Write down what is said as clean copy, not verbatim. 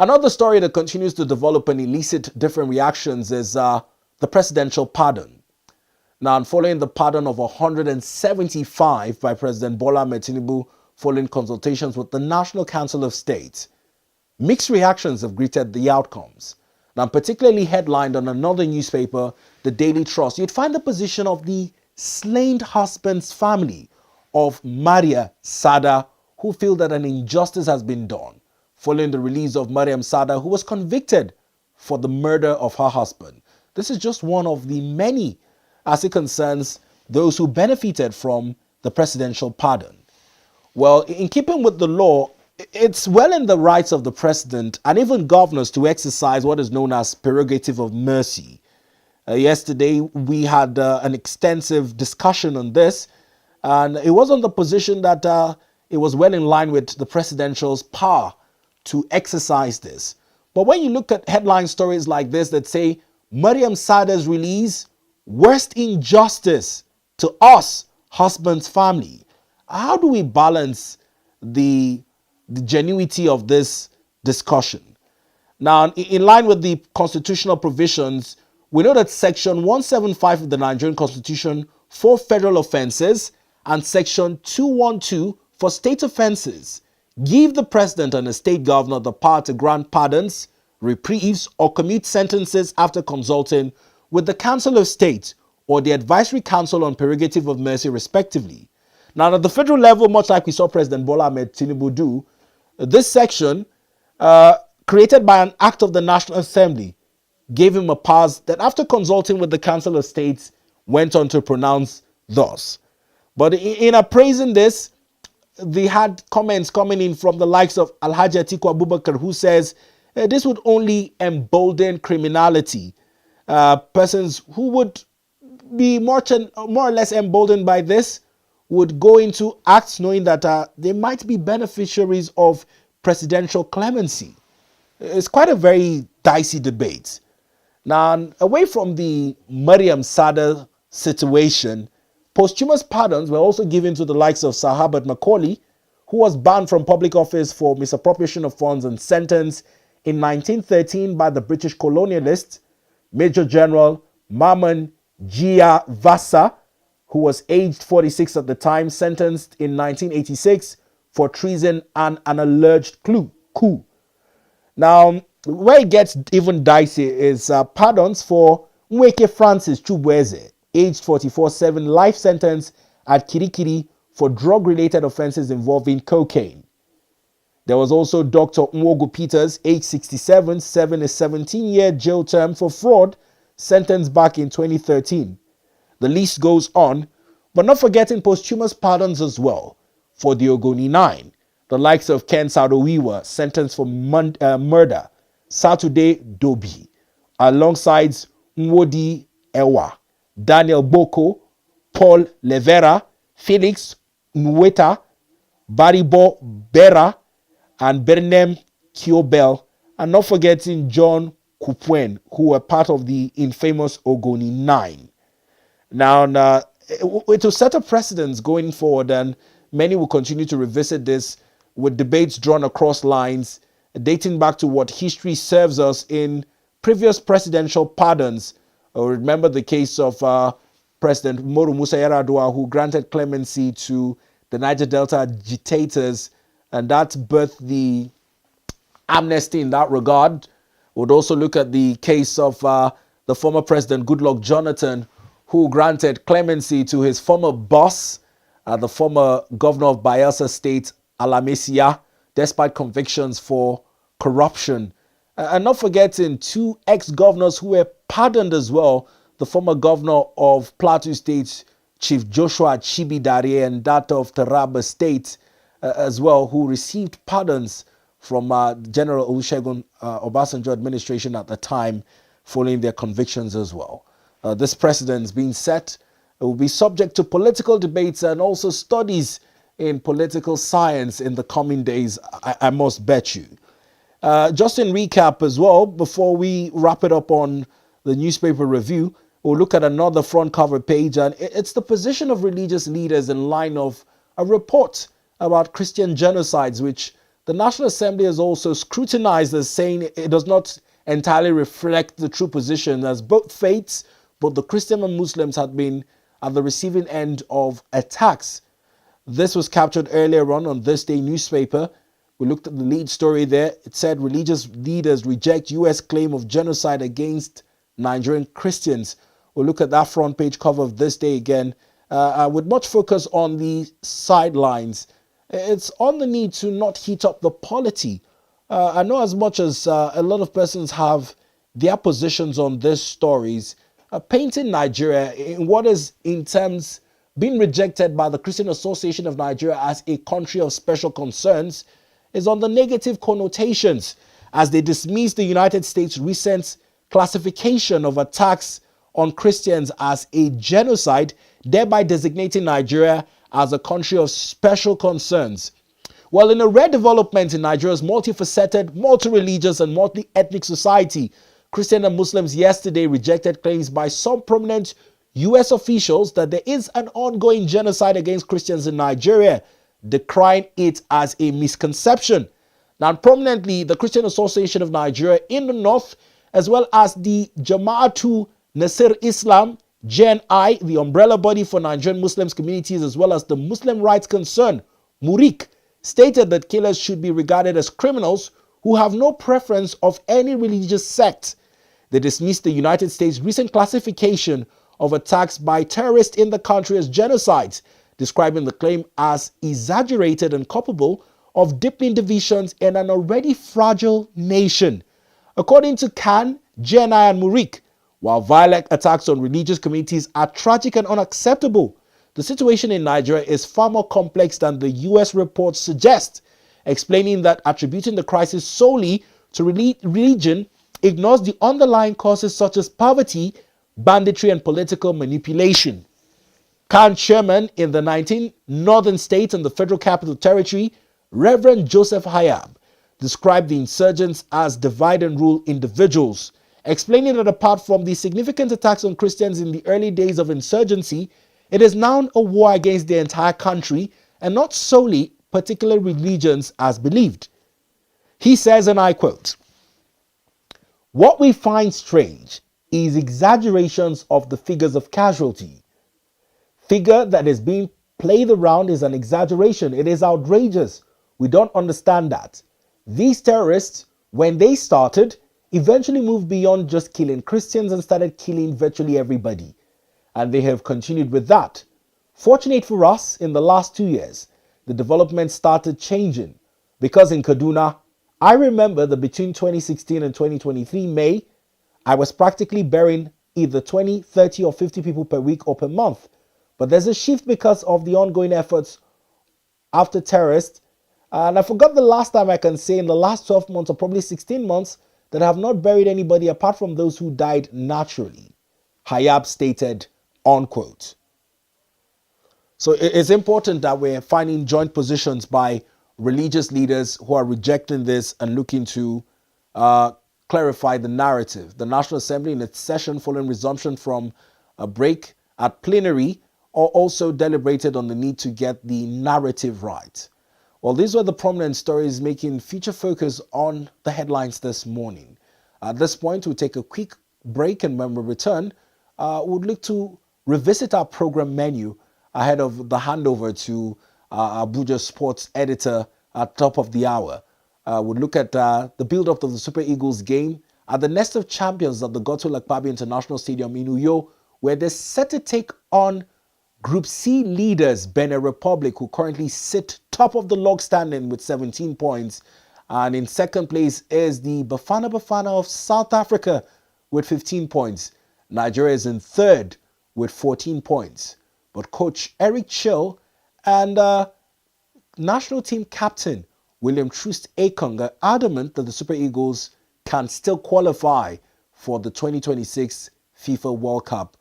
Another story that continues to develop and elicit different reactions is the presidential pardon. Now, following the pardon of 175 by President Bola Ahmed Tinubu following consultations with the National Council of State, mixed reactions have greeted the outcomes. Now, particularly headlined on another newspaper, the Daily Trust, you'd find the position of the slain husband's family of Maryam Sanda, who feel that an injustice has been done following the release of Maryam Sanda, who was convicted for the murder of her husband. This is just one of the many as it concerns those who benefited from the presidential pardon. Well, in keeping with the law, it's well in the rights of the president and even governors to exercise what is known as prerogative of mercy. Yesterday, we had an extensive discussion on this, and it was on the position that it was well in line with the presidential's power to exercise this. But when you look at headline stories like this that say, Maryam Sanda's release, worst injustice to us, husband's family, how do we balance the genuity of this discussion? Now, in line with the constitutional provisions, we know that Section 175 of the Nigerian Constitution for federal offenses and Section 212 for state offenses give the president and the state governor the power to grant pardons, reprieves, or commute sentences after consulting with the Council of State or the Advisory Council on Prerogative of Mercy, respectively. Now, at the federal level, much like we saw President Bola Ahmed Tinubu do, this section, created by an act of the National Assembly, gave him a pass that, after consulting with the Council of State, went on to pronounce thus. But in appraising this, they had comments coming in from the likes of Alhaji Atiku Abubakar, who says this would only embolden criminality. Persons who would be more or less emboldened by this would go into acts knowing that they might be beneficiaries of presidential clemency. It's quite a very dicey debate. Now, away from the Maryam Sanda situation, posthumous pardons were also given to the likes of Sahabat Macaulay, who was banned from public office for misappropriation of funds and sentenced in 1913 by the British colonialists, Major General Maman Jia Vasa, who was aged 46 at the time, sentenced in 1986 for treason and an alleged coup. Now, where it gets even dicey is pardons for Nweke Francis Chubueze, aged 44, 7 life sentence at Kirikiri for drug-related offenses involving cocaine. There was also Dr. Nwogu Peters, age 67, 7 a 17-year jail term for fraud, sentenced back in 2013. The list goes on, but not forgetting posthumous pardons as well for the Ogoni 9, the likes of Ken Sadowiwa, sentenced for murder, Saturday Dobi, alongside Nwodi Ewa, Daniel Boko, Paul Levera, Felix Nweta, Baribo Bera, and Bernem Kiobel, and not forgetting John Kupwen, who were part of the infamous Ogoni 9. Now, it will set a precedence going forward, and many will continue to revisit this with debates drawn across lines, dating back to what history serves us in previous presidential pardons. Remember the case of President Umaru Musa Yar'Adua, who granted clemency to the Niger Delta agitators, and that birthed the amnesty in that regard. We'd also look at the case of the former President Goodluck Jonathan, who granted clemency to his former boss, the former governor of Bayelsa State, Alamesia, despite convictions for corruption. And not forgetting 2 ex-governors who were pardoned as well, the former governor of Plateau State, Chief Joshua Chibidare, and that of Taraba State as well, who received pardons from General Olusegun Obasanjo administration at the time, following their convictions as well. This precedent being set will be subject to political debates and also studies in political science in the coming days, I must bet you. Just in recap as well, before we wrap it up on the newspaper review, we'll look at another front cover page, and it's the position of religious leaders in line of a report about Christian genocides, which The National Assembly has also scrutinized this, saying it does not entirely reflect the true position, as both faiths, both the Christian and Muslims, had been at the receiving end of attacks. This was captured earlier on This Day newspaper. We looked at the lead story there. It said religious leaders reject U.S. claim of genocide against Nigerian Christians. We'll look at that front page cover of This Day again, with much focus on the sidelines. It's on the need to not heat up the polity. I know as much as a lot of persons have their positions on these stories, painting Nigeria in what is in terms being rejected by the Christian Association of Nigeria as a country of special concerns is on the negative connotations, as they dismiss the United States' recent classification of attacks on Christians as a genocide, thereby designating Nigeria as a country of special concerns. Well, in a rare development in Nigeria's multifaceted, multi-religious and multi-ethnic society, Christians and Muslims yesterday rejected claims by some prominent U.S. officials that there is an ongoing genocide against Christians in Nigeria, decrying it as a misconception. Now, prominently, the Christian Association of Nigeria in the north, as well as the Jama'atu Nasir Islam, JNI, the umbrella body for Nigerian Muslims communities, as well as the Muslim Rights Concern, MURIC, stated that killers should be regarded as criminals who have no preference of any religious sect. They dismissed the United States' recent classification of attacks by terrorists in the country as genocides, describing the claim as exaggerated and culpable of deepening divisions in an already fragile nation. According to Khan, JNI and MURIC, while violent attacks on religious communities are tragic and unacceptable, the situation in Nigeria is far more complex than the U.S. reports suggest, explaining that attributing the crisis solely to religion ignores the underlying causes such as poverty, banditry, and political manipulation. Khan chairman in the 19 northern states and the Federal Capital Territory, Reverend Joseph Hayab, described the insurgents as divide and rule individuals, explaining that apart from the significant attacks on Christians in the early days of insurgency, it is now a war against the entire country and not solely particular religions as believed. He says, and I quote, "What we find strange is exaggerations of the figures of casualty. Figure that is being played around is an exaggeration. It is outrageous. We don't understand that. These terrorists, when they started, eventually moved beyond just killing Christians and started killing virtually everybody. And they have continued with that. Fortunate for us, in the last 2 years, the development started changing. Because in Kaduna, I remember that between 2016 and 2023 May, I was practically burying either 20, 30 or 50 people per week or per month. But there's a shift because of the ongoing efforts after terrorists. And I forgot the last time I can say in the last 12 months or probably 16 months that I have not buried anybody apart from those who died naturally," Hayab stated, unquote. So it's important that we're finding joint positions by religious leaders who are rejecting this and looking to clarify the narrative. The National Assembly, in its session following resumption from a break at plenary, also deliberated on the need to get the narrative right. Well, these were the prominent stories making feature focus on the headlines this morning. At this point, we'll take a quick break, and when we return, we'll look to revisit our program menu ahead of the handover to Abuja sports editor at top of the hour. We'll look at the build-up of the Super Eagles game at the Nest of Champions at the Godswill Akpabio International Stadium in Uyo, where they're set to take on Group C leaders Benin Republic, who currently sit top of the log standing with 17 points. And in second place is the Bafana Bafana of South Africa with 15 points. Nigeria is in third with 14 points. But coach Eric Chill and national team captain William Troost Ekong are adamant that the Super Eagles can still qualify for the 2026 FIFA World Cup.